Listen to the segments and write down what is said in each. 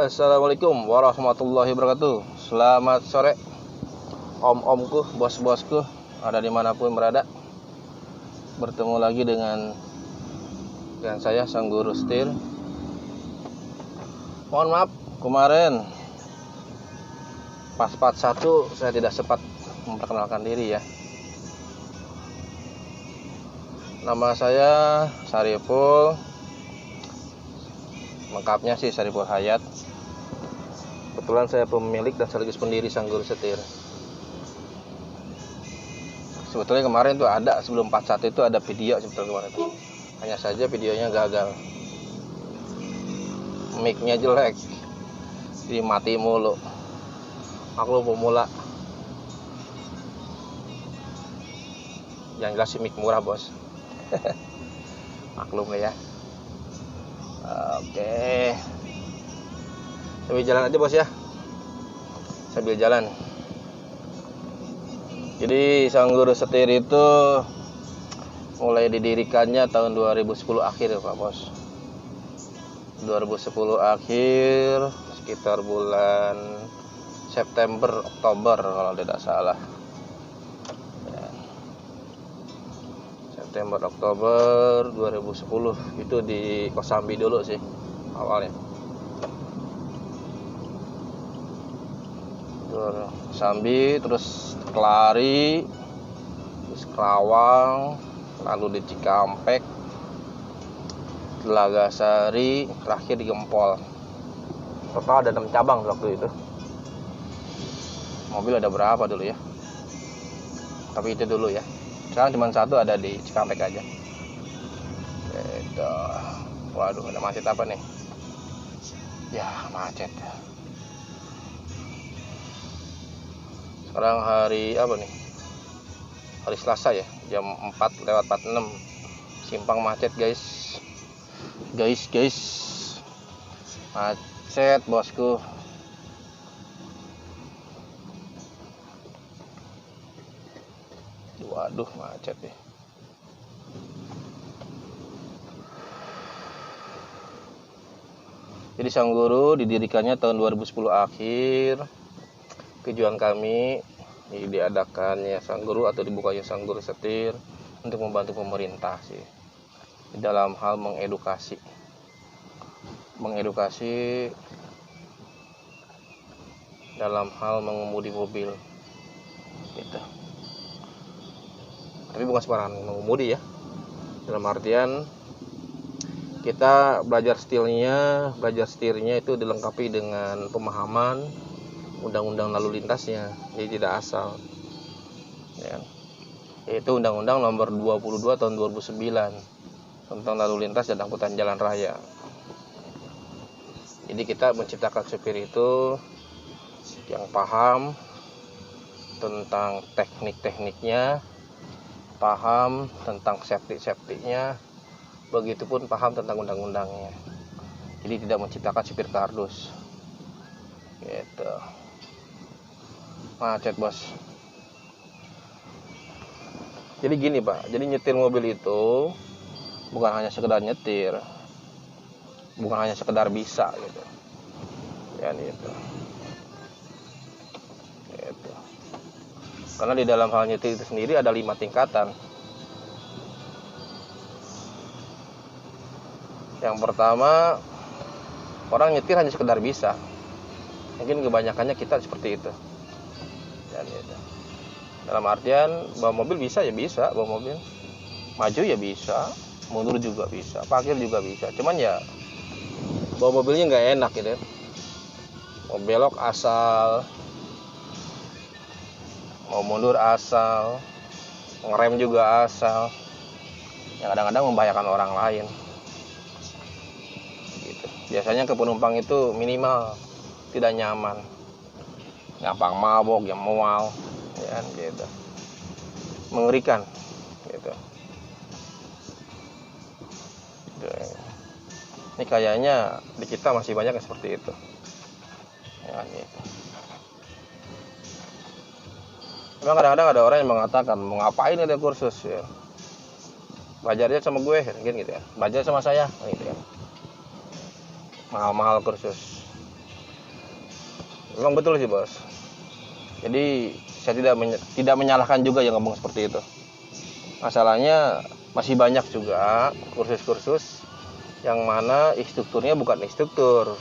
Assalamualaikum warahmatullahi wabarakatuh. Selamat sore om-omku, bos-bosku, ada dimanapun berada. Bertemu lagi dengan saya, sang guru setir. Mohon maaf, kemarin pas part 1 saya tidak sempat memperkenalkan diri ya. Nama saya Sariful, lengkapnya sih Sariful Hayat. Kebetulan saya pemilik dan sekaligus pendiri sang guru setir. Sebetulnya kemarin tuh ada, sebelum part 1 itu ada video sebetulnya kemarin tuh. Hanya saja videonya gagal, mic-nya jelek, jadi mati mulu. Maklum pemula, yang jelas mic murah bos. Maklum ya. Oke, sambil jalan aja bos ya, sambil jalan. Jadi sang guru setir itu mulai didirikannya tahun 2010 akhir ya Pak Bos. 2010 akhir, sekitar bulan September, Oktober kalau tidak salah ya. September, Oktober 2010 itu di Kosambi dulu sih awalnya. Kosambi, terus Kelari, terus Kerawang, lalu di Cikampek, Telaga Sari, terakhir di Gempol. Total ada 6 cabang waktu itu. Mobil ada berapa dulu ya? Tapi itu dulu ya. Sekarang cuma satu ada di Cikampek aja. Gitu. Waduh, ada macet apa nih? Ya, macet. Sekarang hari apa nih? Hari Selasa ya, jam 4:46. Simpang macet guys. Guys. Macet bosku. Waduh, macet nih. Jadi sang guru didirikannya tahun 2010 akhir. Tujuan kami diadakannya sang guru atau dibukanya sang guru setir untuk membantu pemerintah sih dalam hal mengedukasi dalam hal mengemudi mobil gitu. Tapi bukan sembarangan mengemudi ya, dalam artian kita belajar setirnya itu dilengkapi dengan pemahaman undang-undang lalu lintasnya, jadi tidak asal ya. Yaitu Undang-Undang Nomor 22 Tahun 2009 tentang lalu lintas dan angkutan jalan raya. Jadi kita menciptakan supir itu yang paham tentang teknik-tekniknya, paham tentang safety-nya, begitupun paham tentang undang-undangnya. Jadi tidak menciptakan supir kardus gitu. Macet bos. Jadi gini Pak, jadi nyetir mobil itu bukan hanya sekedar nyetir, bukan hanya sekedar bisa gitu ya gitu. Karena di dalam hal nyetir itu sendiri ada 5 tingkatan. Yang pertama, orang nyetir hanya sekedar bisa. Mungkin kebanyakannya kita seperti itu ya gitu. Dalam artian bawa mobil bisa ya bisa, bawa mobil maju ya bisa, mundur juga bisa, parkir juga bisa. Cuman ya bawa mobilnya nggak enak gitu. Mau belok asal, mau mundur asal, ngerem juga asal, yang kadang-kadang membahayakan orang lain gitu. Biasanya ke penumpang itu minimal tidak nyaman, gampang mabok, yang mual ya gitu, mengerikan gitu. Ini kayaknya di kita masih banyak yang seperti itu ya gitu. Memang kadang-kadang ada orang yang mengatakan, mau ngapain ada kursus ya, belajarnya sama gue gitu ya, belajar sama saya gitu ya, mahal-mahal kursus. Memang betul sih bos. Jadi saya tidak menyalahkan juga yang ngomong seperti itu. Masalahnya masih banyak juga kursus-kursus yang mana instrukturnya bukan instruktur,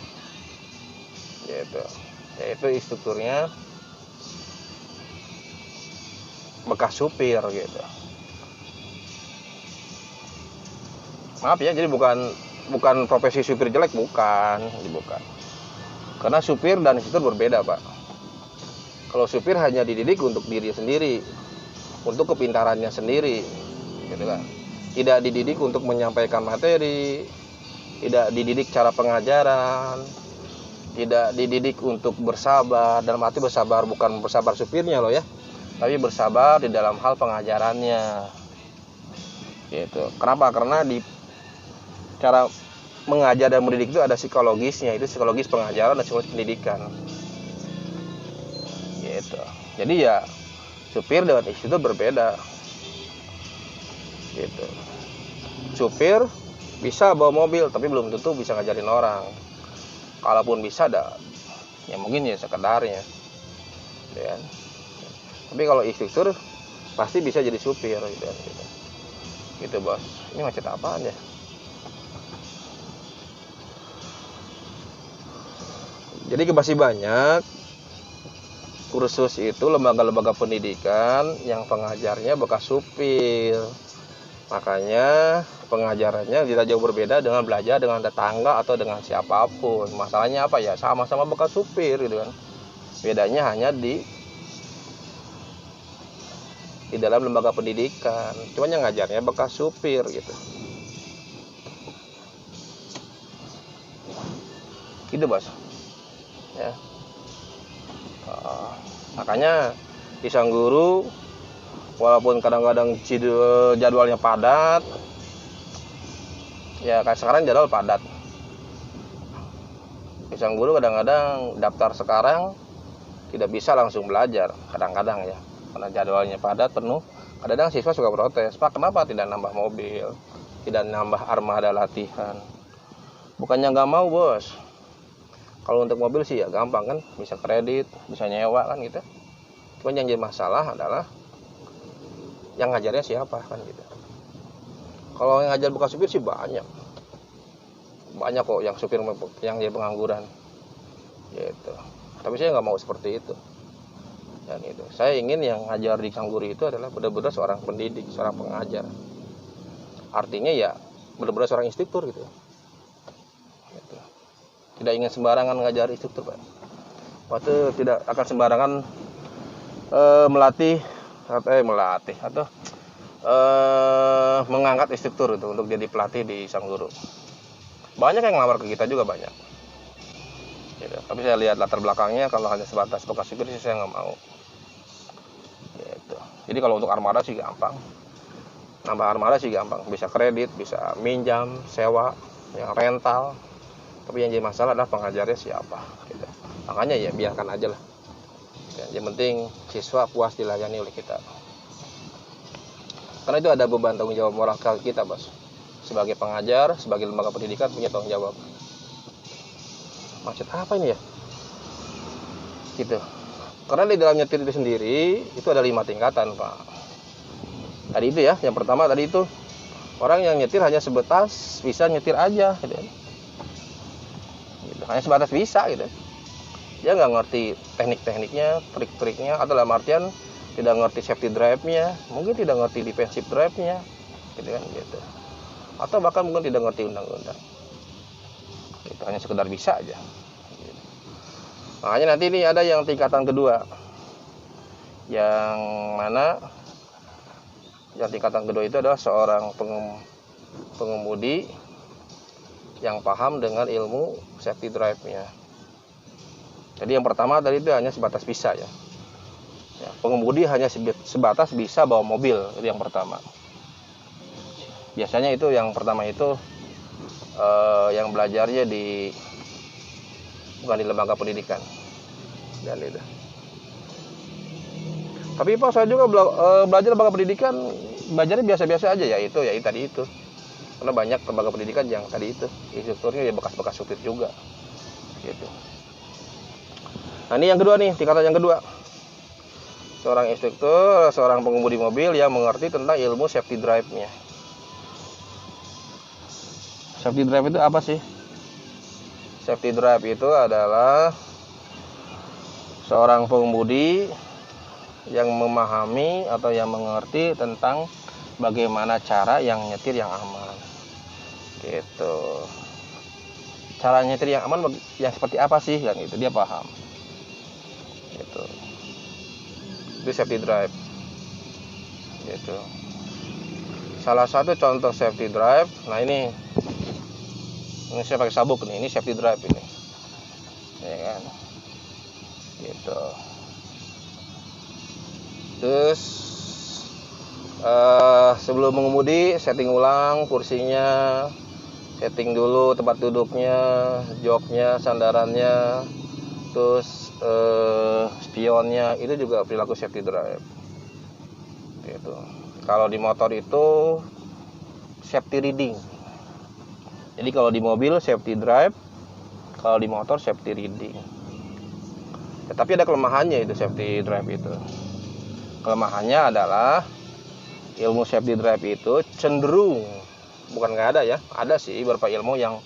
gitu. Yaitu instrukturnya bekas supir gitu. Maaf ya, jadi bukan profesi supir jelek, bukan. Karena supir dan instruktur berbeda, Pak. Kalau supir hanya dididik untuk diri sendiri, untuk kepintarannya sendiri, gitu kan. Tidak dididik untuk menyampaikan materi, tidak dididik cara pengajaran, tidak dididik untuk bersabar. Dalam arti bersabar bukan bersabar supirnya loh ya, tapi bersabar di dalam hal pengajarannya. Gitu. Kenapa? Karena di cara mengajar dan mendidik itu ada psikologisnya, itu psikologis pengajaran dan psikologis pendidikan. Gitu. Jadi ya supir dengan instruktur berbeda. Gitu. Supir bisa bawa mobil tapi belum tentu bisa ngajarin orang. Kalaupun bisa ya mungkin ya sekedarnya. Ya. Tapi kalau instruktur pasti bisa jadi supir gitu. Gitu bos. Ini macet apaan ya? Jadi masih banyak kursus itu lembaga-lembaga pendidikan yang pengajarnya bekas supir. Makanya pengajarannya tidak jauh berbeda dengan belajar dengan tetangga atau dengan siapapun. Masalahnya apa ya? Sama-sama bekas supir gitu kan. Bedanya hanya di dalam lembaga pendidikan. Cuman yang ngajarnya bekas supir gitu. Gitu bos. Ya. Makanya di sang guru walaupun kadang-kadang jadwalnya padat, ya kayak sekarang jadwal padat. Di sang guru kadang-kadang daftar sekarang tidak bisa langsung belajar, kadang-kadang ya, karena jadwalnya padat penuh. Kadang-kadang siswa suka protes, Pak kenapa tidak nambah mobil, tidak nambah armada latihan. Bukannya nggak mau bos. Kalau untuk mobil sih ya gampang kan, bisa kredit, bisa nyewa kan gitu. Cuman yang jadi masalah adalah yang ngajarnya siapa kan gitu. Kalau yang ngajar bekas supir sih banyak kok yang supir yang jadi pengangguran gitu. Tapi saya nggak mau seperti itu. Dan itu saya ingin yang ngajar di sang guru itu adalah benar-benar seorang pendidik, seorang pengajar. Artinya ya benar-benar seorang instruktur gitu. Tidak ingin sembarangan ngajar instruktur Pak. Waktu tidak akan sembarangan melatih atau mengangkat instruktur itu untuk jadi pelatih di sang guru. Banyak yang ngelamar ke kita juga banyak. Gitu. Tapi saya lihat latar belakangnya, kalau hanya sebatas bekas supir sih saya nggak mau. Gitu. Jadi kalau untuk armada sih gampang. Nambah armada sih gampang, bisa kredit, bisa minjam, sewa, yang rental. Tapi yang jadi masalah adalah pengajarnya siapa gitu. Makanya ya biarkan aja lah. Yang penting siswa puas dilayani oleh kita. Karena itu ada beban tanggung jawab moral kita bos. Sebagai pengajar, sebagai lembaga pendidikan punya tanggung jawab. Macet apa ini ya? Gitu. Karena di dalam nyetir itu sendiri itu ada 5 tingkatan Pak. Tadi itu ya, yang pertama tadi itu orang yang nyetir hanya sebatas bisa nyetir aja gitu. Hanya sebatas bisa gitu. Dia nggak ngerti teknik-tekniknya, trik-triknya, atau dalam artian tidak ngerti safety drive-nya, mungkin tidak ngerti defensive drive-nya, gitu kan gitu. Atau bahkan mungkin tidak ngerti undang-undang. Itu hanya sekedar bisa aja. Gitu. Makanya nanti ini ada yang tingkatan kedua, yang mana yang tingkatan kedua itu adalah seorang pengemudi yang paham dengan ilmu safety drive-nya. Jadi yang pertama tadi itu hanya sebatas bisa ya. Pengemudi hanya sebatas bisa bawa mobil, itu yang pertama. Biasanya itu yang pertama itu yang belajarnya bukan di lembaga pendidikan. Dan itu. Tapi Pak, saya juga belajar lembaga pendidikan, belajarnya biasa-biasa aja, ya itu tadi itu. Karena banyak lembaga pendidikan yang tadi itu instrukturnya ya bekas-bekas supir juga, gitu. Nah, ini yang kedua nih, tingkatan yang kedua. Seorang instruktur, seorang pengemudi mobil yang mengerti tentang ilmu safety drive-nya. Safety drive itu apa sih? Safety drive itu adalah seorang pengemudi yang memahami atau yang mengerti tentang bagaimana cara yang nyetir yang aman, gitu. Cara nyetir yang aman yang seperti apa sih, kan itu dia paham, gitu. Itu safety drive, gitu. Salah satu contoh safety drive, nah ini saya pakai sabuk nih, ini safety drive ini, ya kan, gitu. Terus sebelum mengemudi, setting ulang kursinya, setting dulu tempat duduknya, joknya, sandarannya, terus spionnya, itu juga perilaku safety drive, gitu. Kalau di motor itu safety reading. Jadi kalau di mobil safety drive, kalau di motor safety reading. Ya, tapi ada kelemahannya itu safety drive itu. Kelemahannya adalah ilmu safety drive itu cenderung, bukan nggak ada ya, ada sih beberapa ilmu yang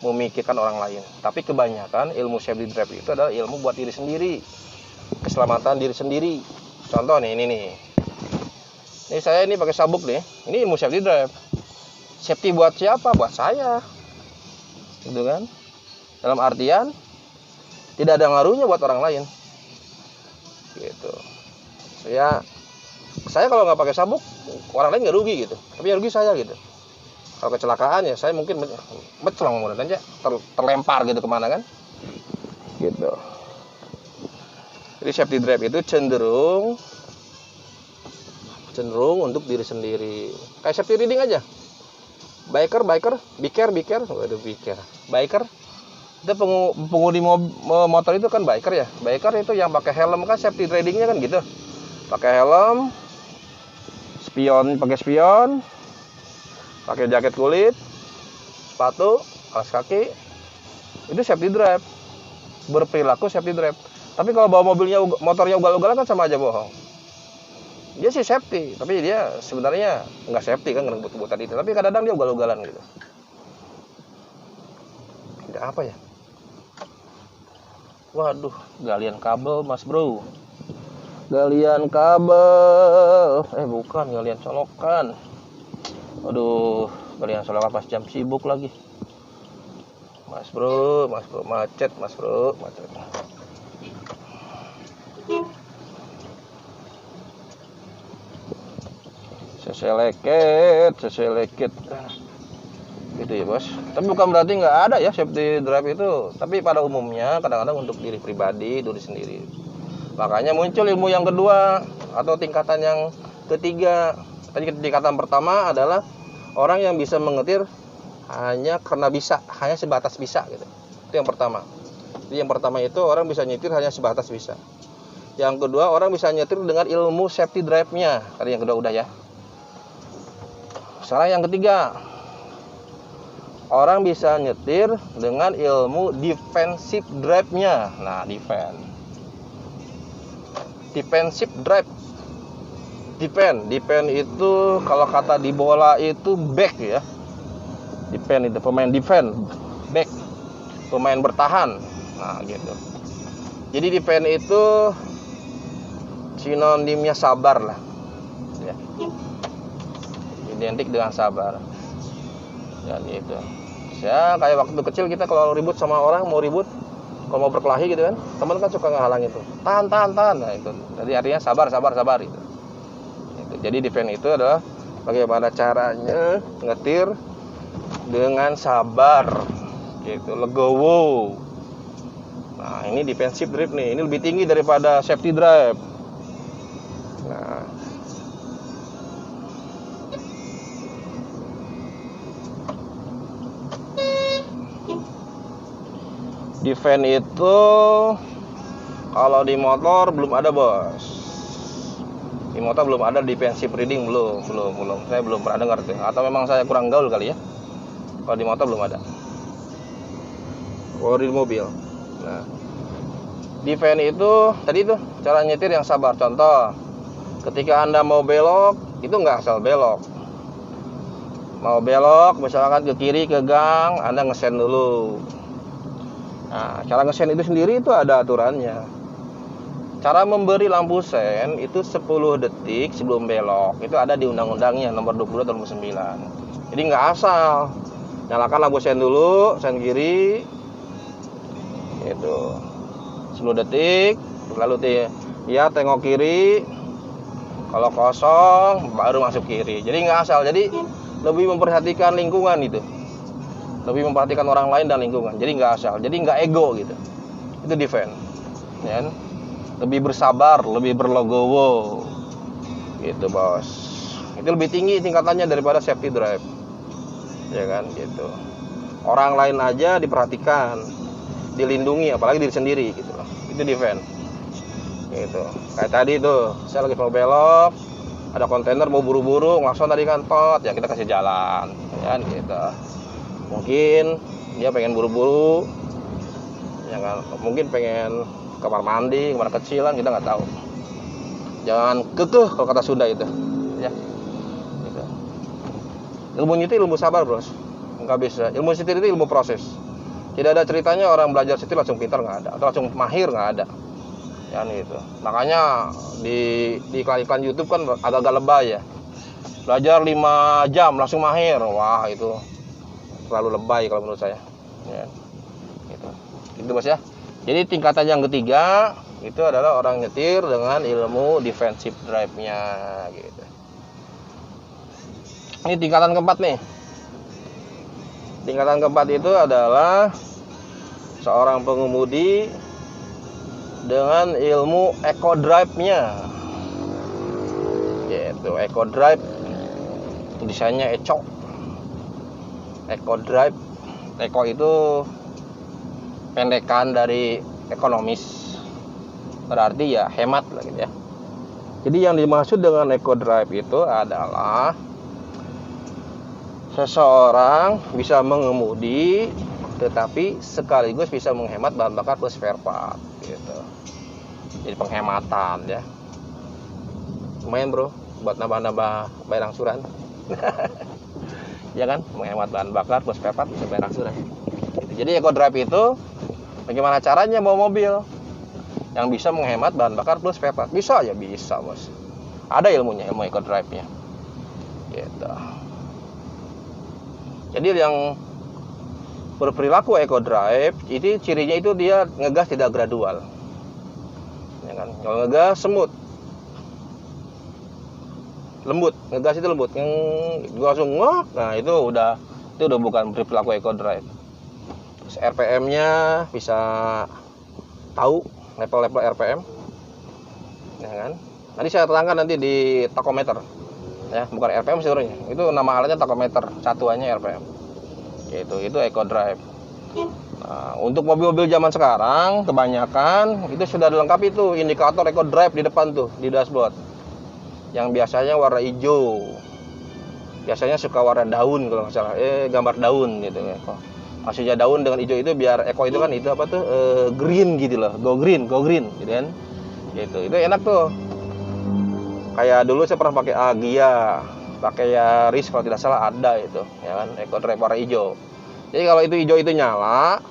memikirkan orang lain. Tapi kebanyakan ilmu safety drive itu adalah ilmu buat diri sendiri, keselamatan diri sendiri. Contoh nih, ini nih. Ini saya ini pakai sabuk nih, ini ilmu safety drive. Safety buat siapa? Buat saya, gitu kan? Dalam artian tidak ada ngaruhnya buat orang lain, gitu. Saya kalau nggak pakai sabuk, orang lain nggak rugi gitu, tapi yang rugi saya gitu. Kalau kecelakaan ya saya mungkin beclong aja, terlempar gitu kemana kan, gitu. Jadi safety drive itu cenderung untuk diri sendiri. Kayak safety reading aja. Biker, biker, waduh biker. Biker, itu pengemudi motor itu kan biker ya. Biker itu yang pakai helm kan safety readingnya kan gitu. Pakai helm, pakai spion, pakai jaket kulit, sepatu, alas kaki, itu safety drive, berperilaku safety drive. Tapi kalau bawa motornya ugal-ugalan kan sama aja bohong. Dia sih safety, tapi dia sebenarnya nggak safety kan, ngebut-butan itu. Tapi kadang-kadang dia ugal-ugalan gitu. Tidak apa ya? Waduh, galian kabel mas bro. Galian kabel, bukan, galian colokan. Aduh, galian colokan pas jam sibuk lagi. Mas bro, macet, mas bro, macet. Seseleket. Gitu ya bos. Tapi bukan berarti nggak ada ya safety drive itu. Tapi pada umumnya kadang-kadang untuk diri pribadi, diri sendiri. Makanya muncul ilmu yang kedua atau tingkatan yang ketiga. Tadi tingkatan pertama adalah orang yang bisa mengetir hanya karena bisa, hanya sebatas bisa gitu. Itu yang pertama. Jadi yang pertama itu orang bisa nyetir hanya sebatas bisa. Yang kedua orang bisa nyetir dengan ilmu safety drive-nya. Tadi yang kedua udah ya. Sekarang yang ketiga, orang bisa nyetir dengan ilmu defensive drive-nya. Nah, defensive drive. Defend itu kalau kata di bola itu back ya. Defend itu pemain defend, back pemain bertahan. Nah, gitu. Jadi defend itu sinonimnya sabar lah. Ya. Identik dengan sabar. Dan itu. Ya, kayak waktu kecil kita kalau ribut sama orang, mau ribut, kalau mau berkelahi gitu kan, teman kan suka ngehalang itu. Tahan. Nah, itu. Jadi artinya sabar itu. Jadi defend itu adalah bagaimana caranya ngetir dengan sabar, gitu, legowo. Nah, ini defensive drive nih, ini lebih tinggi daripada safety drive. Nah, defend itu kalau di motor belum ada bos. Di motor belum ada defensive reading, belum. Saya belum pernah dengar tuh. Atau memang saya kurang gaul kali ya. Kalau di motor belum ada. Kalau di mobil. Nah, defense itu tadi tuh cara nyetir yang sabar. Contoh, ketika Anda mau belok, itu nggak asal belok. Mau belok, misalkan ke kiri ke gang, Anda ngesen dulu. Nah, cara ngesen itu sendiri itu ada aturannya. Cara memberi lampu sen itu 10 detik sebelum belok. Itu ada di undang-undangnya nomor 20 tahun 2009. Jadi nggak asal. Nyalakan lampu sen dulu, sen kiri. Itu 10 detik, lalu dia tengok kiri. Kalau kosong baru masuk kiri. Jadi nggak asal. Jadi lebih memperhatikan lingkungan itu. Lebih memperhatikan orang lain dan lingkungan. Jadi nggak asal. Jadi nggak ego gitu. Itu defense. Ya. Lebih bersabar, lebih berlegowo, gitu bos. Itu lebih tinggi tingkatannya daripada safety drive, ya kan, gitu. Orang lain aja diperhatikan, dilindungi, apalagi diri sendiri, gitu loh. Itu defense, gitu. Kayak tadi tuh, saya lagi mau belok, ada kontainer mau buru-buru, langsung tadi kan tot, ya kita kasih jalan, ya kan, gitu. Mungkin dia pengen buru-buru, ya kan, mungkin pengen kamar mandi, kamar kecilan, kita nggak tahu. Jangan kekeh kalau kata Sunda itu, ya. Gitu. Ilmu nyetir ilmu sabar bros, nggak bisa. Ilmu nyetir itu ilmu proses. Tidak ada ceritanya orang belajar setir langsung pintar, nggak ada, atau langsung mahir, nggak ada. Ya gitu. Makanya di iklan-iklan YouTube kan agak-agak lebay ya. Belajar 5 jam langsung mahir, wah itu terlalu lebay kalau menurut saya. Ya. Gitu. Gitu bos ya. Jadi tingkatan yang ketiga itu adalah orang nyetir dengan ilmu defensive drive-nya gitu. Ini tingkatan keempat nih. Tingkatan keempat itu adalah seorang pengemudi dengan ilmu eco drive-nya. Gitu, eco drive tulisannya eco. Eco drive. Eco itu pendekan dari ekonomis, berarti ya hemat lah gitu ya. Jadi yang dimaksud dengan eco drive itu adalah seseorang bisa mengemudi tetapi sekaligus bisa menghemat bahan bakar plus spare part gitu. Jadi penghematan ya. Lumayan bro, buat nambah-nambah bayar angsuran. Ya kan, menghemat bahan bakar plus spare part bisa bayar angsuran. Gitu. Jadi eco drive itu bagaimana caranya bawa mobil yang bisa menghemat bahan bakar plus spare part? Bisa ya, bisa bos. Ada ilmunya, ilmu eco drive-nya. Gitu. Jadi yang berperilaku eco drive itu cirinya itu dia ngegas tidak gradual. Ya kan? Kalau ngegas semut. Lembut, ngegas itu lembut. Yang langsung ngok. Nah, itu udah bukan perilaku eco drive. RPM-nya bisa tahu level-level RPM, ya kan? Nanti saya terangkan nanti di takometer, ya bukan RPM sebenarnya. Itu nama alatnya takometer, satuannya RPM. Itu eco drive. Nah, untuk mobil-mobil zaman sekarang kebanyakan itu sudah dilengkapi tuh indikator eco drive di depan tuh di dashboard. Yang biasanya warna hijau, biasanya suka warna daun kalau nggak salah, gambar daun gitu ya. Maksudnya daun dengan hijau itu biar eco itu kan itu apa tuh green gitu loh, go green gitu kan. Gitu. Itu enak tuh. Kayak dulu saya pernah pakai Agia, pakai Yaris kalau tidak salah ada itu, ya kan, eco drive warna hijau. Jadi kalau itu hijau itu nyala,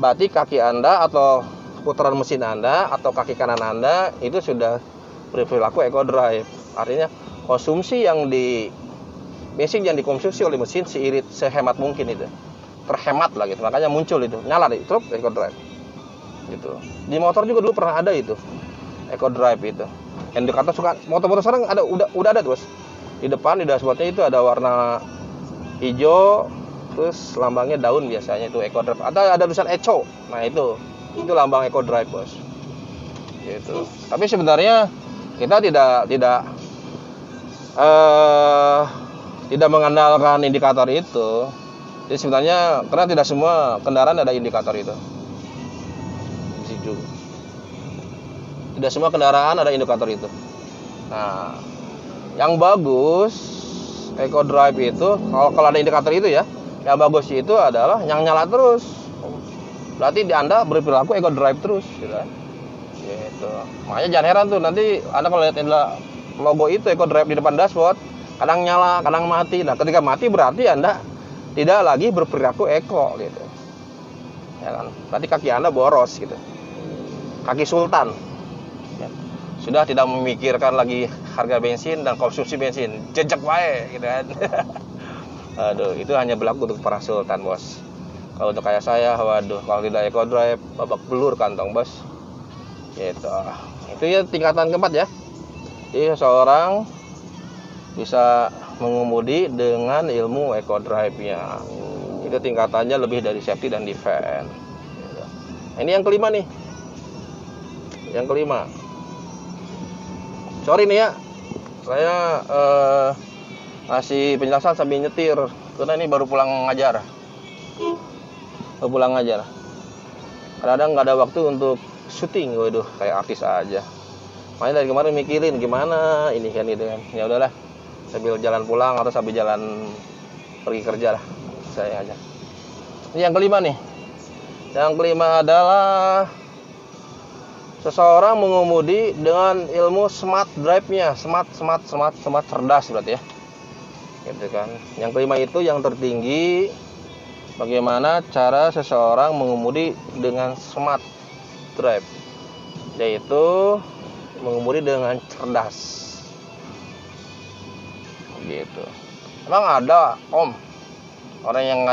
berarti kaki Anda atau putaran mesin Anda atau kaki kanan Anda itu sudah berperilaku eco drive. Artinya konsumsi yang bensin yang dikonsumsi oleh mesin sehemat mungkin itu. Terhemat lah gitu, makanya muncul itu nyala deh truk eco drive gitu. Di motor juga dulu pernah ada itu eco drive itu. Indikator suka motor-motor sekarang ada udah ada terus di depan di dashboardnya itu ada warna hijau terus lambangnya daun biasanya itu eco drive atau ada tulisan eco. Nah itu lambang eco drive bos gitu. Tapi sebenarnya kita tidak mengandalkan indikator itu. Jadi sebenarnya karena tidak semua kendaraan ada indikator itu. Tidak semua kendaraan ada indikator itu. Nah, yang bagus Eco Drive itu kalau ada indikator itu ya, yang bagus itu adalah yang nyala terus. Berarti Anda berperilaku Eco Drive terus, gitu kan? Gitu. Makanya jangan heran tuh nanti Anda kalau lihat logo itu Eco Drive di depan dashboard, kadang nyala, kadang mati. Nah, ketika mati berarti Anda tidak lagi berperilaku eco gitu. Ya kan? Berarti kaki Anda boros gitu. Kaki sultan. Ya. Sudah tidak memikirkan lagi harga bensin dan konsumsi bensin. Jejak wae gitu kan. Aduh, itu hanya berlaku untuk para sultan, Bos. Kalau untuk kayak saya, waduh, kalau tidak Eco Drive babak belur kantong, Bos. Gitu. Itu ya tingkatan keempat ya. Jadi seseorang bisa mengemudi dengan ilmu Eco Drive-nya. Itu tingkatannya lebih dari safety dan defense. Nah, ini yang kelima nih. Yang kelima. Sorry nih ya, saya ngasih penjelasan sambil nyetir karena ini baru pulang ngajar. Kadang-kadang nggak ada waktu untuk syuting, waduh kayak artis aja. Makanya dari kemarin mikirin gimana ini kan gitu kan. Ya udahlah, sambil jalan pulang atau sambil jalan pergi kerja lah saya aja. Ini yang kelima nih. Yang kelima adalah seseorang mengemudi dengan ilmu smart drive-nya, smart cerdas berarti ya. Gitu kan. Yang kelima itu yang tertinggi, bagaimana cara seseorang mengemudi dengan smart drive, yaitu mengemudi dengan cerdas. Gitu. Emang ada, Om, orang yang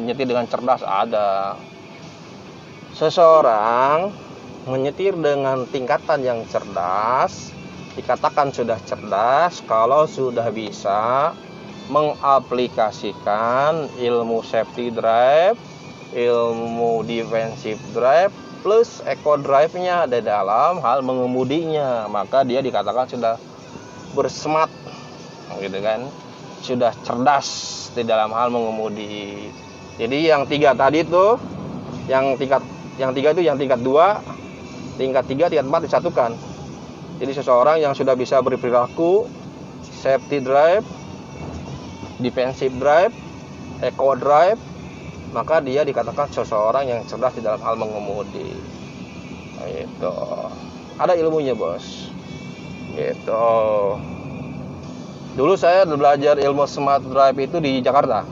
nyetir dengan cerdas? Ada. Seseorang menyetir dengan tingkatan yang cerdas dikatakan sudah cerdas kalau sudah bisa mengaplikasikan ilmu safety drive, ilmu defensive drive plus eco drive-nya di dalam hal mengemudinya, maka dia dikatakan sudah bersmart, gitu kan, sudah cerdas di dalam hal mengemudi. Jadi yang tiga tadi tuh, yang tiga itu yang tingkat 2, tingkat 3, tingkat 4 disatukan. Jadi seseorang yang sudah bisa berperilaku safety drive, defensive drive, eco drive, maka dia dikatakan seseorang yang cerdas di dalam hal mengemudi. Gitu. Ada ilmunya, Bos. Gitu. Dulu saya belajar ilmu smart drive itu di Jakarta.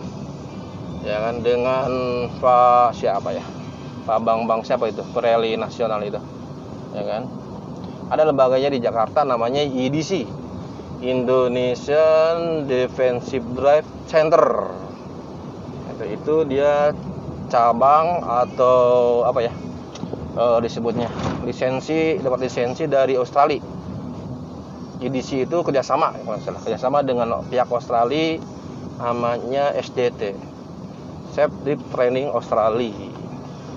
Ya kan, dengan Pak siapa ya? Pak Bang siapa itu? Pirelli Nasional itu. Ya kan? Ada lembaganya di Jakarta namanya IDC, Indonesian Defensive Drive Center. Itu dia cabang atau apa ya? Disebutnya dapat lisensi dari Australia. IDC itu kerjasama dengan pihak Australia, namanya SDT, Safety Training Australia.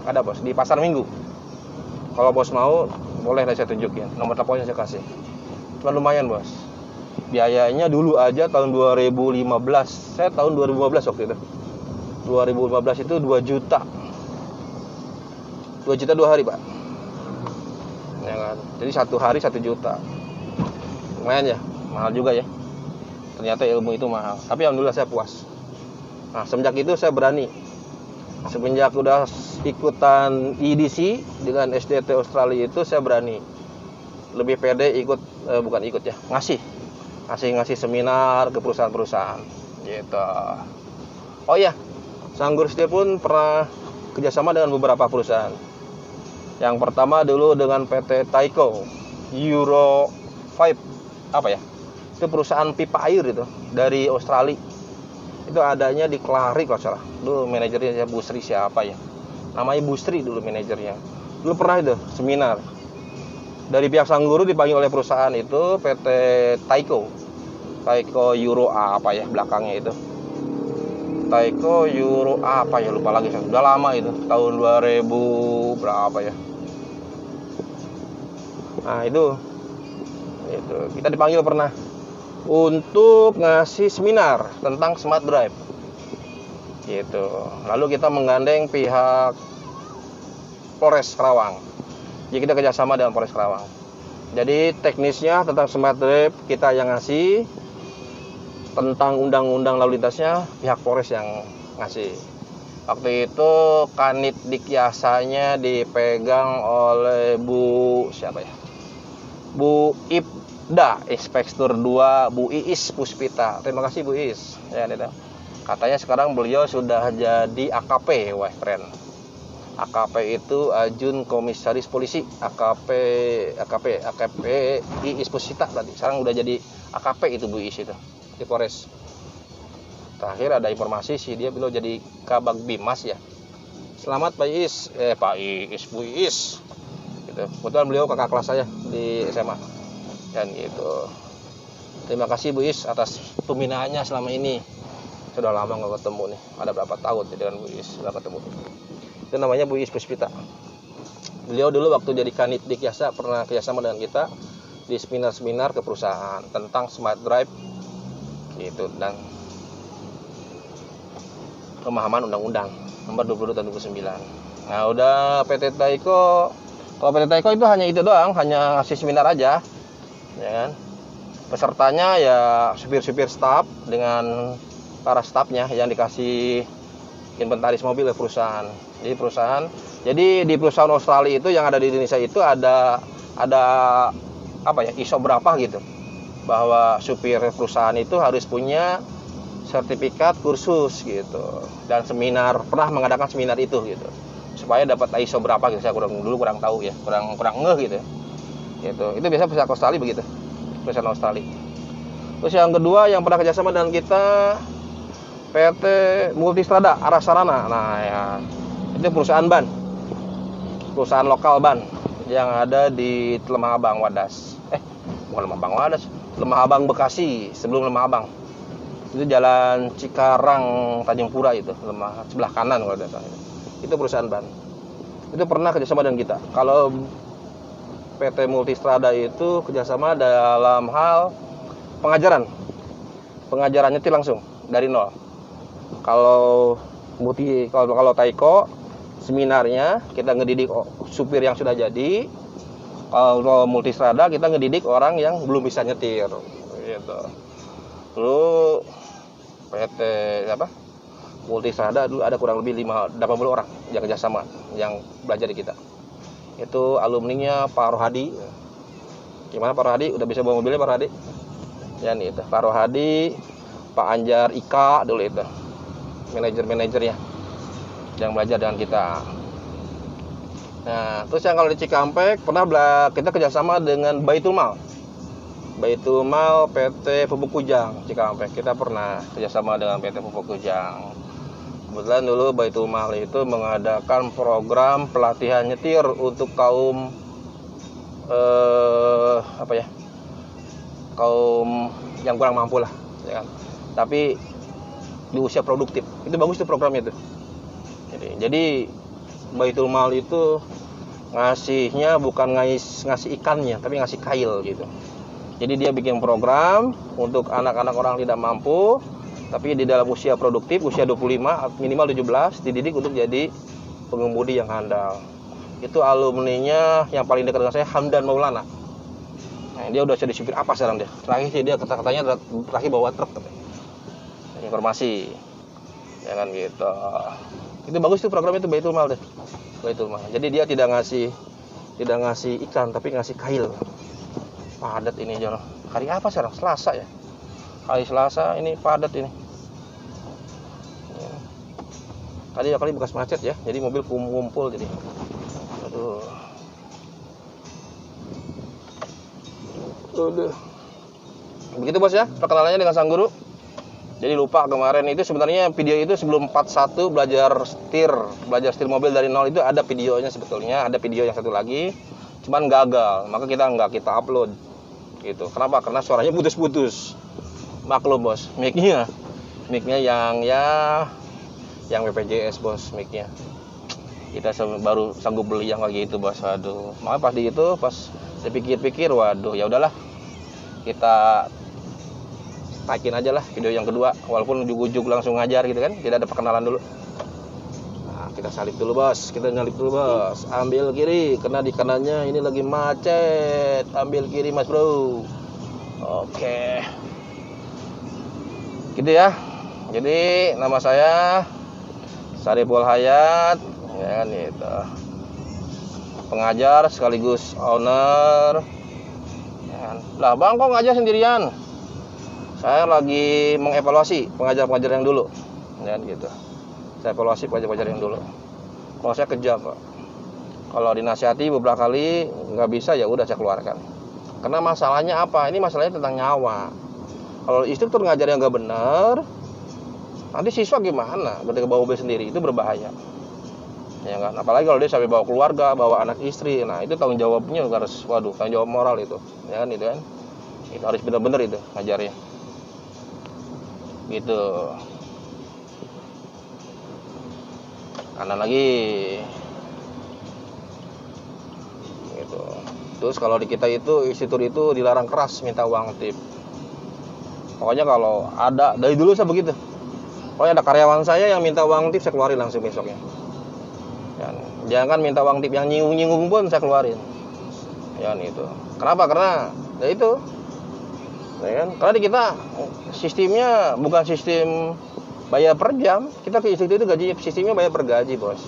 Ada, Bos, di Pasar Minggu. Kalau Bos mau, boleh saya tunjukin. Nomor teleponnya saya kasih. Cuma lumayan, Bos. Biayanya dulu aja tahun 2015. Saya tahun 2015 waktu itu. 2015 itu 2 juta. 2 juta 2 hari, Pak. Ya kan? Jadi 1 hari 1 juta. Lumayan ya, mahal juga ya. Ternyata ilmu itu mahal. Tapi alhamdulillah saya puas. Nah, semenjak itu saya berani. Semenjak udah ikutan EDC dengan SDT Australia itu saya berani. Lebih pede ngasih seminar ke perusahaan-perusahaan gitu. Oh iya, Sanggur Steel pun pernah kerjasama dengan beberapa perusahaan. Yang pertama dulu dengan PT Taiko Euro 5, apa ya? Itu perusahaan pipa air itu dari Australia. Itu adanya di Kelari kalau salah. Dulu manajernya Busri siapa ya? Namanya Busri dulu manajernya. Dulu pernah itu seminar. Dari pihak Sangguru dipanggil oleh perusahaan itu PT Taiko Euro apa ya belakangnya itu. Taiko Euro apa ya, lupa lagi. Sudah lama itu, tahun 2000 berapa ya. Nah, itu kita dipanggil pernah untuk ngasih seminar tentang smart drive gitu. Lalu kita menggandeng pihak Polres Karawang. Jadi kita kerjasama dengan Polres Karawang. Jadi teknisnya tentang smart drive kita yang ngasih, tentang undang-undang lalu lintasnya pihak Polres yang ngasih. Waktu itu Kanit Dikyasanya dipegang oleh Bu siapa ya? Bu Ibda, Inspektur 2 Bu Iis Puspita. Terima kasih Bu Iis. Ya, itu. Katanya sekarang beliau sudah jadi AKP, wah keren. AKP itu Ajun Komisaris Polisi, AKP Iis Puspita tadi. Sekarang udah jadi AKP itu Bu Iis itu di Polres. Terakhir ada informasi sih dia beliau jadi Kabag Bimas ya. Selamat Pak Iis, Bu Iis. Gitu. Kebetulan beliau kakak kelas saya di SMA. Dan gitu. Terima kasih Bu Iis atas pembinaannya selama ini. Sudah lama nggak ketemu nih. Ada berapa tahun dengan Bu Iis nggak ketemu. Itu namanya Bu Iis Puspita. Beliau dulu waktu jadi Kanit Dikyasa pernah kerjasama dengan kita di seminar-seminar ke perusahaan tentang smart drive gitu dan pemahaman undang-undang nomor 22 tahun 2009. Nah, udah PT Taiko. Kalau PT Taiko itu hanya itu doang, hanya ngasih seminar aja. Ya kan? Pesertanya ya supir-supir staff dengan para staffnya yang dikasih inventaris mobil oleh perusahaan. Jadi di perusahaan Australia itu yang ada di Indonesia itu ada apa ya? ISO berapa gitu. Bahwa supir perusahaan itu harus punya sertifikat kursus gitu dan seminar, pernah mengadakan seminar itu gitu supaya dapat ISO berapa gitu. Saya kurang tahu ya, kurang ngeh gitu. Itu biasa perusahaan Australia begitu, perusahaan Australia. Terus yang kedua yang pernah kerjasama dengan kita PT Multistrada Arah Sarana. Nah ya itu perusahaan perusahaan lokal ban yang ada di Lemah Abang Wadas. Bukan Lemah Abang Wadas, Lemah Abang Bekasi sebelum Lemah Abang. Itu jalan Cikarang Tanjung Pura itu, sebelah kanan kalau tidak salah. Itu perusahaan ban. Itu pernah kerjasama dengan kita. Kalau PT Multistrada itu kerjasama dalam hal pengajarannya itu langsung dari nol. Kalau Taiko seminarnya kita ngedidik supir yang sudah jadi. Kalau Multistrada kita ngedidik orang yang belum bisa nyetir gitu. Lalu PT Multistrada dulu ada kurang lebih 80 orang yang kerjasama yang belajar di kita. Itu alumninya Pak Rohadi. Gimana Pak Rohadi? Udah bisa bawa mobilnya Pak Rohadi? Ya nih itu Pak Rohadi, Pak Anjar Ika dulu itu manajernya yang belajar dengan kita. Nah terus yang kalau di Cikampek pernah kita kerjasama dengan Baitul Mal PT Pupuk Kujang Cikampek. Kita pernah kerjasama dengan PT Pupuk Kujang. Kebetulan dulu Baitul Mal itu mengadakan program pelatihan nyetir untuk kaum kaum yang kurang mampu lah, ya kan? Tapi di usia produktif. Itu bagus tuh programnya tuh. Jadi Baitul Mal itu ngasihnya bukan ngasih ikannya, tapi ngasih kail gitu. Jadi dia bikin program untuk anak-anak orang tidak mampu, tapi di dalam usia produktif, usia 25, minimal 17, dididik untuk jadi pengemudi yang handal. Itu alumninya yang paling dekat dengan saya, Hamdan Maulana. Nah, dia udah jadi supir apa sekarang dia? Terakhir sih dia kata-katanya terakhir bawa truk katanya. Informasi. Ya kan gitu. Itu bagus tuh program itu Baitul Mal deh. Baitul Mal. Jadi dia tidak ngasih ikan, tapi ngasih kail. Padat ini jono. Hari apa sekarang? Selasa ya. Hari Selasa ini padat ini. Tadi kali bekas macet ya. Jadi mobil kumpul jadi. Aduh. Begitu bos ya. Perkenalannya dengan sang guru. Jadi lupa kemarin itu sebenarnya video itu sebelum 41 belajar setir mobil dari nol itu ada videonya sebetulnya. Ada video yang satu lagi. Cuman gagal. Maka nggak kita upload. Gitu. Kenapa? Karena suaranya putus-putus. Maklum bos, mic-nya yang BPJS bos, mic-nya. Kita baru sanggup beli yang kayak gitu bos. Waduh. Makanya pas dipikir-pikir, waduh, ya udahlah. Kita taikin aja lah video yang kedua, walaupun ujug-ujug langsung ngajar gitu kan, tidak ada perkenalan dulu. Nah, kita salip dulu bos, kita nyalip dulu bos. Ambil kiri, kena di kanannya, ini lagi macet. Ambil kiri mas bro. Oke, gitu ya. Jadi nama saya Sariful Hayat, ya kan itu. Pengajar sekaligus owner. Ya kan. Lah bang kok ngajar sendirian? Saya lagi mengevaluasi pengajar-pengajar yang dulu, ya kan gitu. Saya evaluasi pengajar-pengajar yang dulu. Kalau saya kejam pak. Kalau dinasihati beberapa kali nggak bisa ya udah saya keluarkan. Karena masalahnya apa? Ini masalahnya tentang nyawa. Kalau instruktur ngajar yang nggak benar, nanti siswa gimana? Ketika bawa mobil sendiri itu berbahaya. Ya kan? Apalagi kalau dia sampai bawa keluarga, bawa anak istri. Nah itu tanggung jawabnya harus, waduh, tanggung jawab moral itu. Ya kan itu kan? Itu harus benar-benar itu ngajarnya. Gitu. Kanan lagi. Gitu. Terus kalau di kita itu instruktur itu dilarang keras minta uang tip. Pokoknya kalau ada, dari dulu saya begitu. Pokoknya ada karyawan saya yang minta uang tip, saya keluarin langsung besoknya. Jangan minta uang tip yang nyinggung-nyinggung pun saya keluarin. Ya itu. Kenapa? Karena ya itu. Ya kan? Karena di kita sistemnya bukan sistem bayar per jam. Kita ke instruktur itu gaji sistemnya bayar per gaji, bos.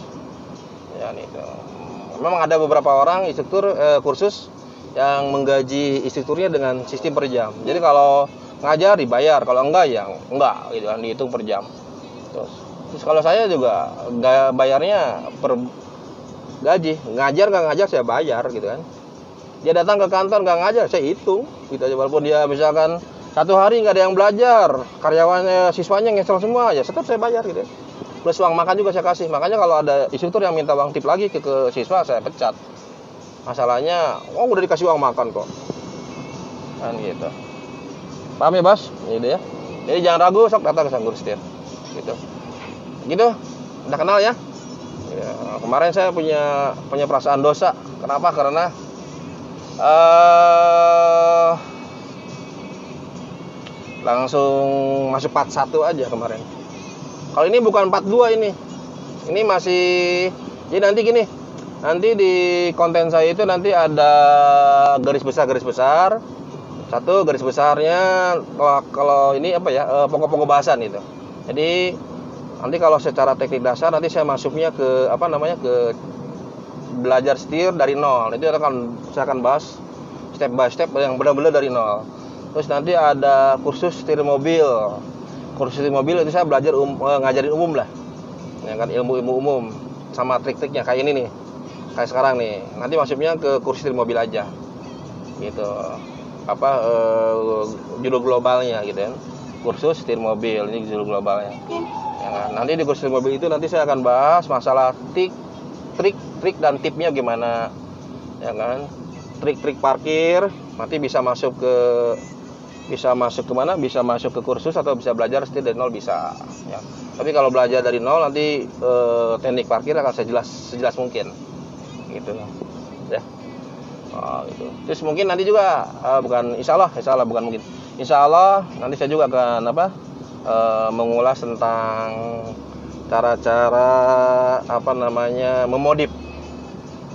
Ya itu. Memang ada beberapa orang instruktur kursus yang menggaji instrukturnya dengan sistem per jam. Jadi kalau ngajar dibayar, kalau enggak ya enggak gitu kan, dihitung per jam. Terus kalau saya juga bayarnya per gaji, ngajar nggak ngajar saya bayar gitu kan. Dia datang ke kantor nggak ngajar saya hitung gitu aja, walaupun dia misalkan satu hari nggak ada yang belajar, karyawannya siswanya ngesel semua ya tetap saya bayar gitu. Plus uang makan juga saya kasih. Makanya kalau ada instruktur yang minta uang tip lagi ke siswa saya pecat. Masalahnya udah dikasih uang makan kok kan gitu. Paham ya bos? Gitu ya. Jadi jangan ragu, sok datang ke Sanggur Setir gitu. Gitu, udah kenal ya. Ya, kemarin saya punya perasaan dosa. Kenapa? Karena langsung masuk part 1 aja kemarin. Kalau ini bukan part 2 ini. Ini masih, jadi nanti gini. Nanti di konten saya itu nanti ada garis besar. Satu garis besarnya kalau ini apa ya, pokok-pokok bahasan itu. Jadi nanti kalau secara teknik dasar nanti saya masuknya ke ke belajar setir dari nol. Itu saya akan bahas step by step yang benar-benar dari nol. Terus nanti ada kursus setir mobil. Kursus setir mobil itu saya belajar ngajarin umum lah. Ya kan, ilmu-ilmu umum sama trik-triknya kayak ini nih. Kayak sekarang nih. Nanti masuknya ke kursus setir mobil aja. Gitu. Judul globalnya gitu kan. Kursus setir mobil, ini judul globalnya. Ya kan? Nanti di kursus mobil itu nanti saya akan bahas masalah trik dan tipnya gimana, ya kan? Trik-trik parkir nanti bisa masuk kemana? Bisa masuk ke kursus atau bisa belajar setir dari nol bisa. Ya. Tapi kalau belajar dari nol nanti teknik parkir akan saya sejelas mungkin, gitu ya. Gitu. Terus mungkin nanti juga insya Allah bukan mungkin. Insya Allah nanti saya juga akan mengulas tentang cara-cara memodif.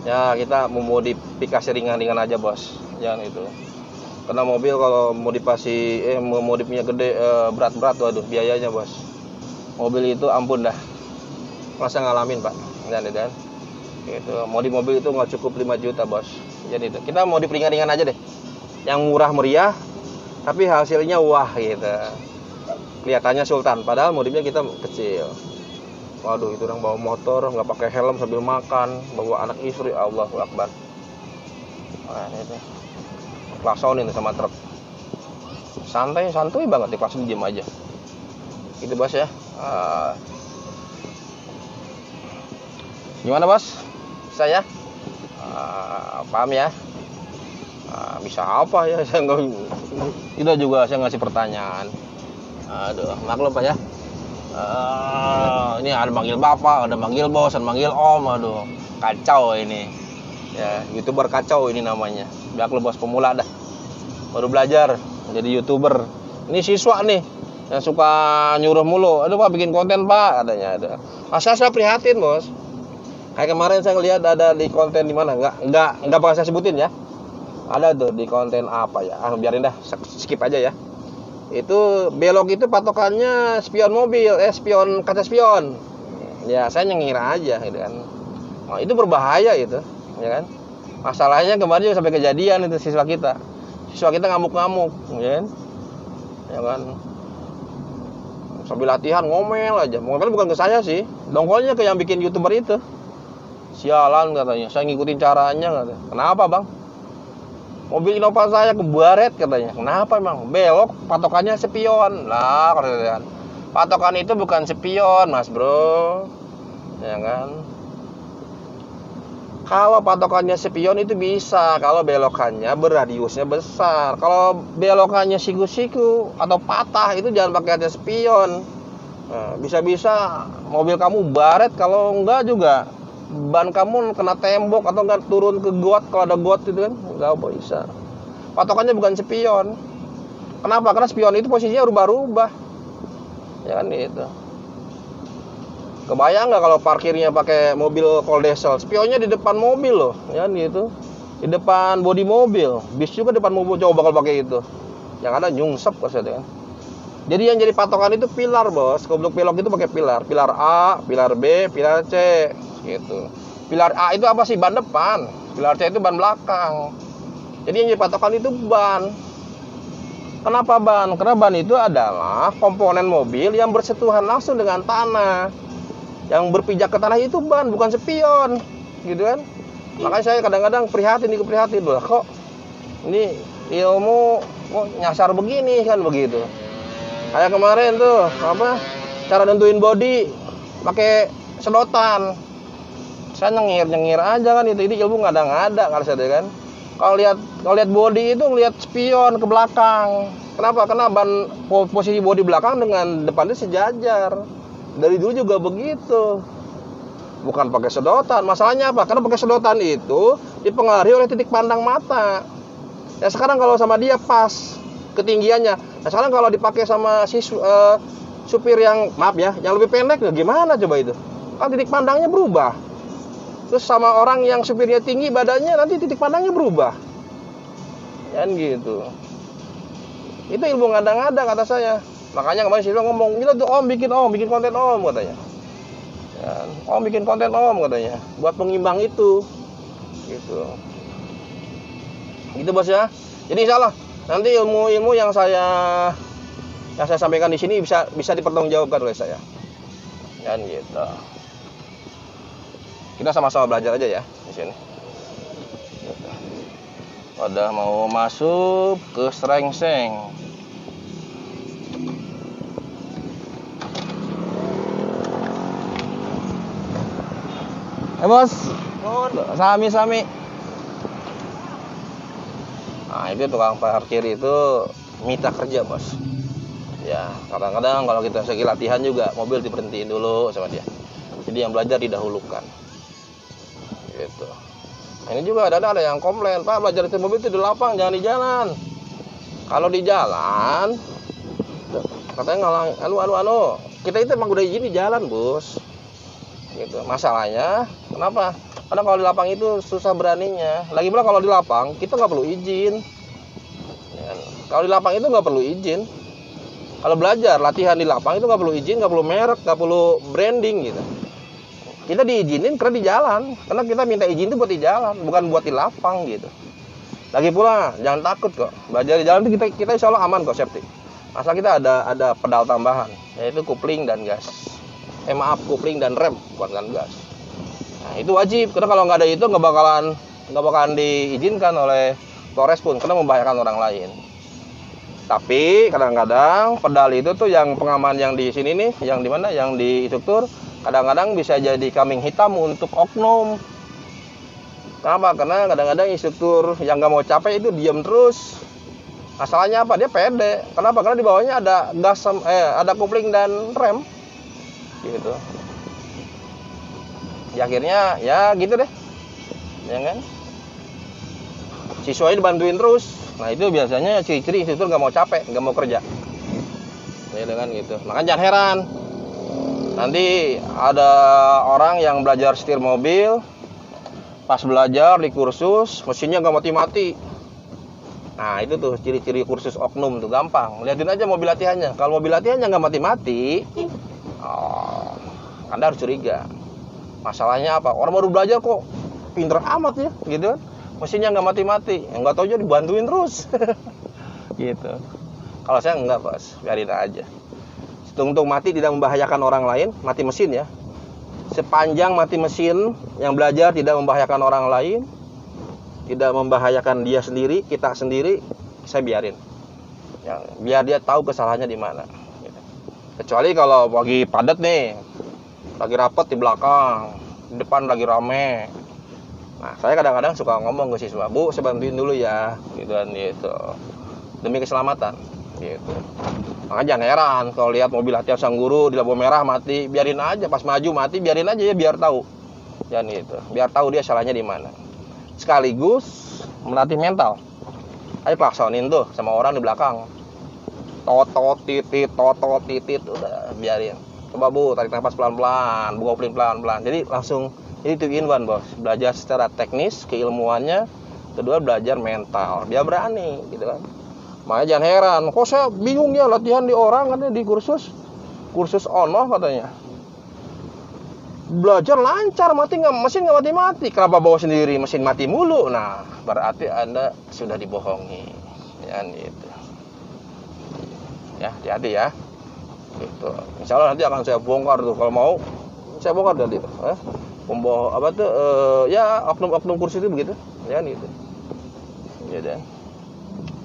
Ya, kita memodifikasi ringan-ringan aja, bos. Jangan itu. Karena mobil kalau memodifnya gede, berat-berat, waduh, biayanya, bos. Mobil itu ampun dah. Masa ngalamin, Pak. Dan gitu. Modif mobil itu nggak cukup 5 juta, bos. Jadi itu. Kita modif ringan-ringan aja deh. Yang murah meriah, tapi hasilnya wah gitu. Kelihatannya sultan, padahal modifnya kita kecil. Waduh, itu orang bawa motor nggak pakai helm sambil makan, bawa anak istri, Allahu Akbar. Nah, itu klaksonin sama truk. Santai banget, diklakson diem aja. Itu bos ya. Gimana bos? Saya paham ya. Bisa apa ya? Saya nggak. Itu juga saya ngasih pertanyaan. Aduh, maklum Pak ya. Ini ada manggil bapak, ada manggil bos, ada manggil om, aduh, kacau ini. Ya, YouTuber kacau ini namanya. Maklum bos, pemula dah. Baru belajar jadi YouTuber. Ini siswa nih yang suka nyuruh mulu. Aduh Pak, bikin konten Pak, katanya ada. Saya prihatin bos. Kayak kemarin saya ngeliat ada di konten di mana, nggak bakal saya sebutin ya. Ada tuh di konten apa ya? Biarin dah, skip aja ya. Itu belok itu patokannya spion mobil, spion kaca spion. Ya saya ngira aja gitu kan. Oh, itu berbahaya itu, ya kan? Masalahnya kemarin juga sampai kejadian itu siswa kita ngamuk-ngamuk, ya kan? Ya kan? Sambil latihan ngomel aja. Ngomel bukan ke saya sih, dongkolnya ke yang bikin YouTuber itu. Sialan katanya, saya ngikutin caranya katanya. Kenapa bang? Mobil Innova saya kebaret katanya. Kenapa emang? Belok patokannya spion. Lah katanya. Patokan itu bukan spion mas bro, ya kan? Kalau patokannya spion itu bisa kalau belokannya berradiusnya besar. Kalau belokannya siku-siku atau patah itu jangan pakai kaca spion. Nah, bisa-bisa mobil kamu baret, kalau enggak juga ban kamu kena tembok atau enggak turun ke got kalau ada got itu kan, enggak bisa. Patokannya bukan spion. Kenapa? Karena spion itu posisinya rubah-rubah. Ya kan gitu. Kebayang nggak kalau parkirnya pakai mobil cold diesel, spionnya di depan mobil loh, ya kan gitu. Di depan bodi mobil, bis juga depan mobil, coba bakal pakai itu. Yang ada nyungsep kan. Jadi yang jadi patokan itu pilar bos. Goblok belok itu pakai pilar A, pilar B, pilar C gitu. Pilar A itu apa sih? Ban depan. Pilar C itu ban belakang. Jadi yang jadi patokan itu ban. Kenapa ban? Karena ban itu adalah komponen mobil yang bersentuhan langsung dengan tanah. Yang berpijak ke tanah itu ban, bukan spion, gitu kan? Makanya saya kadang-kadang prihatin loh, kok ini ilmu kok nyasar begini kan begitu. Kayak kemarin tuh apa? Cara nentuin body pakai sedotan. Saya nyengir aja kan, itu ilmu ngada-ngada kalau saya kan. Kalau lihat body itu ngelihat spion ke belakang. Kenapa? Karena ban posisi body belakang dengan depannya sejajar. Dari dulu juga begitu. Bukan pakai sedotan. Masalahnya apa? Karena pakai sedotan itu dipengaruhi oleh titik pandang mata. Ya sekarang kalau sama dia pas ketinggiannya. Nah sekarang kalau dipakai sama si supir yang maaf ya, yang lebih pendek, gimana coba itu? Kan titik pandangnya berubah. Terus sama orang yang supirnya tinggi badannya, nanti titik pandangnya berubah. Kan gitu. Itu ilmu ngada-ngada kata saya. Makanya kemarin Silo ngomong, "Gila tuh bikin konten katanya. Ya, bikin konten katanya, buat pengimbang itu." Gitu. Gitu bos ya. Jadi insyaallah nanti ilmu-ilmu yang saya sampaikan di sini bisa dipertanggungjawabkan oleh saya. Dan gitu. Kita sama-sama belajar aja ya di sini. Udah mau masuk ke Srengseng. Bos, sami. Nah itu tukang parkir itu minta kerja bos. Ya kadang-kadang kalau kita segi latihan juga mobil diberhentiin dulu sama dia. Jadi yang belajar didahulukan. Gitu. Nah, ini juga ada yang komplain, Pak belajar itu mobil itu di lapang, jangan di jalan. Kalau di jalan, katanya ngalang, kita itu emang udah izin di jalan bos. Gitu. Masalahnya kenapa? Karena kalau di lapang itu susah beraninya. Lagi pula kalau di lapang kita nggak perlu izin. Ya, kalau di lapang itu nggak perlu izin. Kalau belajar latihan di lapang itu nggak perlu izin, nggak perlu merek, nggak perlu branding gitu. Kita diizinin karena di jalan. Karena kita minta izin itu buat di jalan, bukan buat di lapang gitu. Lagi pula jangan takut kok. Belajar di jalan itu kita insya Allah aman kok, safety. Asal kita ada pedal tambahan, yaitu kopling dan gas. Kopling dan rem, bukan gas. Nah, itu wajib, karena kalau nggak ada itu nggak bakalan diizinkan oleh Polres pun, karena membahayakan orang lain. Tapi kadang-kadang pedal itu tuh yang pengaman yang di sini nih, yang di mana, yang di instruktur, kadang-kadang bisa jadi kambing hitam untuk oknum. Kenapa? Karena kadang-kadang instruktur yang nggak mau capek itu diam terus. Masalahnya apa? Dia pede. Kenapa? Karena di bawahnya ada gas, ada kopling dan rem. Gitu. Ya akhirnya ya gitu deh, ya kan? Siswanya dibantuin terus. Nah itu biasanya ciri-ciri instruktur nggak mau capek, nggak mau kerja. Ya dengan gitu. Makanya jangan heran Nanti ada orang yang belajar setir mobil, pas belajar di kursus mesinnya nggak mati-mati. Nah itu tuh ciri-ciri kursus oknum tuh, gampang. Lihatin aja mobil latihannya. Kalau mobil latihannya nggak mati-mati, Anda harus curiga. Masalahnya apa? Orang baru belajar kok pinter amat ya, gitu kan? Mesinnya nggak mati-mati, nggak tahu aja dibantuin terus, gitu. Kalau saya nggak, bos, biarin aja. Untung mati tidak membahayakan orang lain, mati mesin ya. Sepanjang mati mesin yang belajar tidak membahayakan orang lain, tidak membahayakan dia sendiri, kita sendiri, saya biarin. Ya, biar dia tahu kesalahannya di mana. Gitu. Kecuali kalau lagi padat nih, lagi rapat di belakang, di depan lagi rame. Nah, saya kadang-kadang suka ngomong ke siswa, Bu, saya bantuin dulu ya, gitu kan, gitu. Demi keselamatan, gitu. Makanya jangan heran kalau lihat mobil latihan sang guru di lampu merah mati, biarin aja, pas maju mati, biarin aja ya, biar tahu. Jangan gitu, biar tahu dia salahnya di mana. Sekaligus melatih mental. Ayo klaksonin tuh sama orang di belakang. Totot titit, udah biarin. Coba Bu, tarik nafas pelan-pelan, Bu ngobrolin pelan-pelan. Jadi langsung, jadi 2 in 1, bos. Belajar secara teknis, keilmuannya, kedua belajar mental. Dia berani, gitu kan. Makanya jangan heran, kok saya bingung ya latihan di orang katanya di kursus ono katanya. Belajar lancar, mesin nggak mati-mati. Kenapa bawa sendiri mesin mati mulu? Nah, berarti Anda sudah dibohongi. Ya, gitu. Ya, hati-hati ya. Gitu. Insya Allah nanti akan saya bongkar tuh, kalau mau saya bongkar tadi tuh. Ya oknum-oknum kursi itu begitu. Ya, gitu. Ya deh.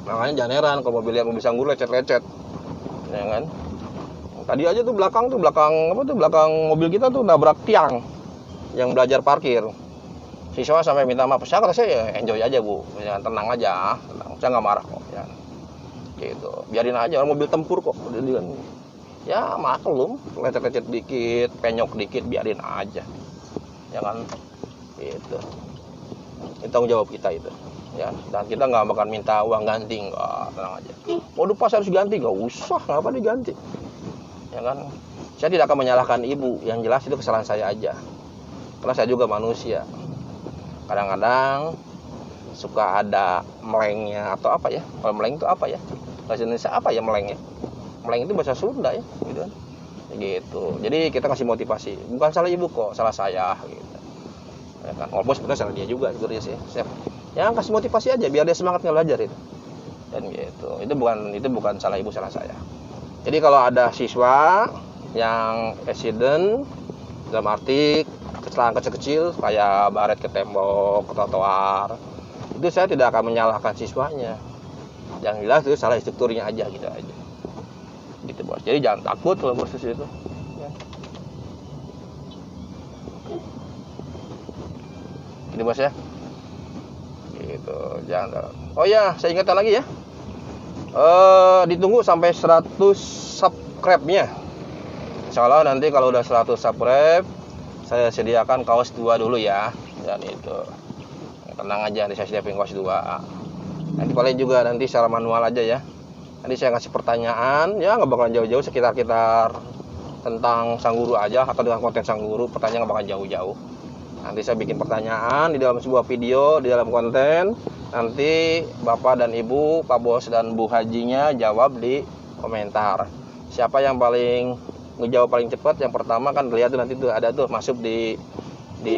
Makanya jangan heran kalau lihat mobil sang guru lecet-lecet, ya kan? Tadi aja tuh belakang mobil kita tuh nabrak tiang yang belajar parkir. Siswa sampai minta maaf. Saya kata saya enjoy aja Bu, jangan tenang aja, tenang. Saya nggak marah kok, ya. Gitu. Biarin aja, orang mobil tempur kok. Ya maklum, lecet-lecet dikit, penyok dikit, biarin aja, ya kan? Gitu. Itu tanggung jawab kita itu. Ya, dan kita nggak bakal minta uang ganti, nggak, tenang aja. Mau pas harus ganti, nggak usah, ngapa diganti, ya kan? Saya tidak akan menyalahkan ibu, yang jelas itu kesalahan saya aja, karena saya juga manusia. Kadang-kadang suka ada melengnya atau apa ya? Kalau meleng itu apa ya? Bahasa Indonesia apa ya melengnya? Meleng itu bahasa Sunda ya, gitu kan? Gitu. Jadi kita kasih motivasi, bukan salah ibu kok, salah saya, gitu. Ya kan? Walaupun sebenarnya salah dia juga, sebenarnya sih. Ya kasih motivasi aja biar dia semangat belajar itu. Dan gitu. Itu bukan salah ibu, salah saya. Jadi kalau ada siswa yang accident dalam arti kecelakaan kecil-kecil kayak baret ke tembok, ke trotoar, itu saya tidak akan menyalahkan siswanya. Yang jelas itu salah instrukturnya aja, gitu aja. Gitu, Bos. Jadi jangan takut kalau proses itu. Ya. Ini Bos ya. Gitu, jangan. Oh ya, saya ingatkan lagi ya. Ditunggu sampai 100 subscribe-nya. Insyaallah nanti kalau udah 100 subscribe, saya sediakan kaos 2 dulu ya. Dan itu. Tenang aja, nanti saya sediain kaos 2. Nanti paling juga nanti secara manual aja ya. Nanti saya ngasih pertanyaan, ya nggak bakalan jauh-jauh, sekitar tentang sang guru aja, atau dengan konten sang guru, pertanyaan nggak bakalan jauh-jauh. Nanti saya bikin pertanyaan di dalam sebuah video, di dalam konten. Nanti Bapak dan Ibu, Pak Bos dan Bu Hajinya jawab di komentar. Siapa yang paling ngejawab paling cepat, yang pertama kan lihat tuh nanti tuh ada tuh masuk di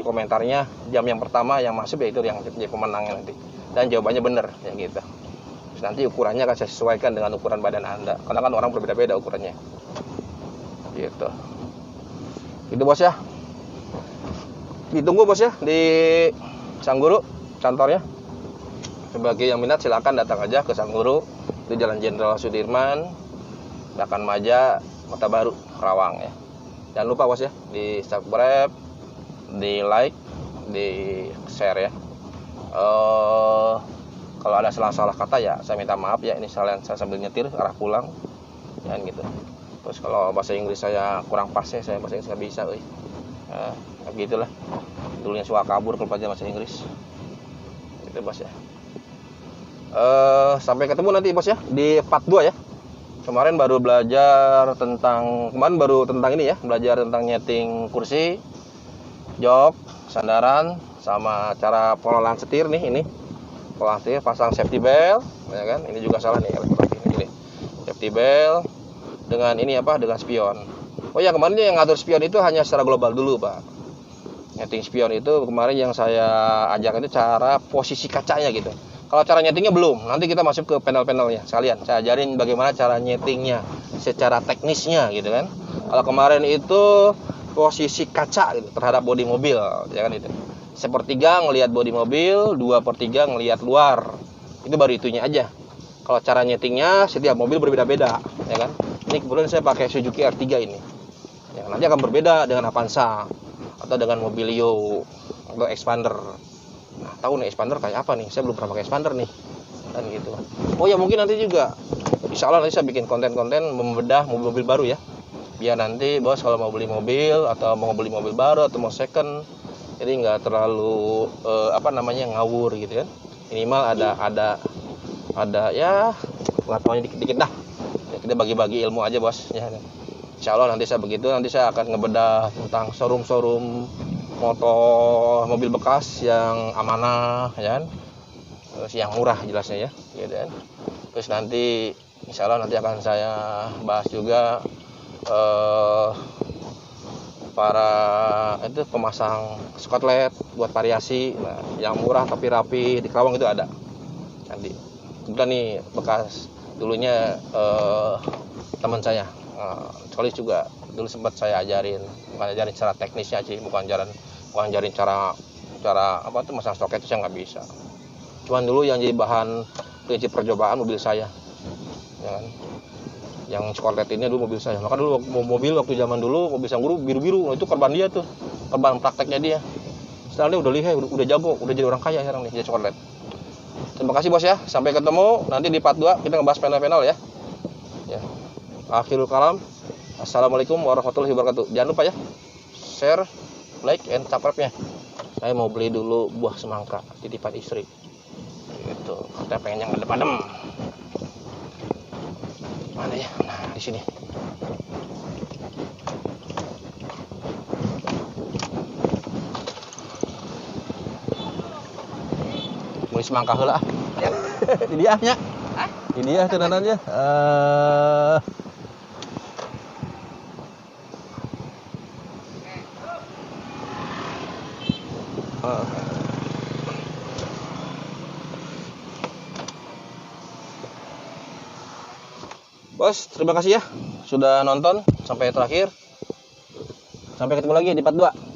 komentarnya jam yang pertama yang masuk, ya itu yang jadi pemenangnya nanti. Dan jawabannya benar, ya gitu. Terus nanti ukurannya akan saya sesuaikan dengan ukuran badan Anda. Karena kan orang berbeda-beda ukurannya. Gitu. Itu Bos ya. Ditunggu Bos ya di Sang Guru kantornya. Bagi yang minat silakan datang aja ke Sang Guru di Jalan Jenderal Sudirman, Dakan Maja, Kota Baru, Karawang ya. Jangan lupa Bos ya, di subscribe, di like, di share ya. Kalau ada salah-salah kata ya saya minta maaf ya, ini saya sambil nyetir arah pulang. Jangan gitu. Terus kalau bahasa Inggris saya kurang pas ya, saya bahasa Inggris nggak bisa begitulah. Dulunya suka kabur kalau belajar bahasa Inggris. Gitu Bos ya. Sampai ketemu nanti Bos ya di part 2 ya. Kemarin baru belajar tentang ini ya, belajar tentang nyeting kursi, jok, sandaran, sama cara pengelolaan setir nih. Ini pengelolaan setir, pasang safety belt, ya kan? Ini juga salah nih elektronik ini. Safety belt dengan ini apa? Dengan spion. Oh ya, kemarin yang ngatur spion itu hanya secara global dulu, Pak. Nyeting spion itu kemarin yang saya ajarkan itu cara posisi kacanya gitu. Kalau cara nyetingnya belum, nanti kita masuk ke panel-panelnya sekalian. Saya ajarin bagaimana cara nyetingnya secara teknisnya gitu kan. Kalau kemarin itu posisi kaca gitu, terhadap bodi mobil, ya kan itu. 1/3 ngelihat bodi mobil, 2/3 ngelihat luar. Itu baru itunya aja. Kalau cara nyetingnya setiap mobil berbeda-beda, ya kan. Ini kebetulan saya pakai Suzuki R3 ini. Ya, nanti akan berbeda dengan Avanza atau dengan Mobilio atau Expander. Nah, tahu nih expander kayak apa nih? Saya belum pernah pakai expander nih. Dan gitu. Oh ya, mungkin nanti juga insya Allah nanti saya bikin konten-konten membedah mobil-mobil baru ya. Biar nanti bos kalau mau beli mobil atau mau beli mobil baru atau mau second, jadi nggak terlalu ngawur gitu kan. Minimal ada ya pengetahuannya dikit-dikit dah. Ya, kita bagi-bagi ilmu aja bos ya. Insya Allah nanti saya begitu, nanti saya akan ngebedah tentang showroom motor mobil bekas yang amanah ya kan, terus yang murah jelasnya ya gitu kan. Terus nanti insya Allah nanti akan saya bahas juga para itu pemasang skotlet buat variasi, nah, yang murah tapi rapi di Karawang itu ada nanti. Kemudian nih bekas dulunya teman saya Colis juga dulu sempat saya ajarin, bukan ajarin secara teknisnya sih, bukan ajarin cara apa tuh masang sproket itu saya nggak bisa. Cuman dulu yang jadi bahan prinsip percobaan mobil saya, ya kan? Yang skorlet ini dulu mobil saya. Maka dulu mobil waktu zaman dulu mobil sang guru biru-biru, nah, itu korban dia tuh, korban prakteknya dia. Sekarang dia udah lihai, udah jago, udah jadi orang kaya sekarang nih, jadi skorlet. Terima kasih bos ya, sampai ketemu nanti di part 2 kita ngebahas panel-panel ya. Ya. Akhirul kalam. Assalamualaikum warahmatullahi wabarakatuh. Jangan lupa ya, share, like, and subscribe-nya. Saya mau beli dulu buah semangka titipan istri. Gitu. Kita pengen yang adem-adem. Mana ya? Nah, di sini. Beli semangka heula. Di dia nya. Di dia tenanannya. Bos, terima kasih ya sudah nonton sampai terakhir. Sampai ketemu lagi di part 2.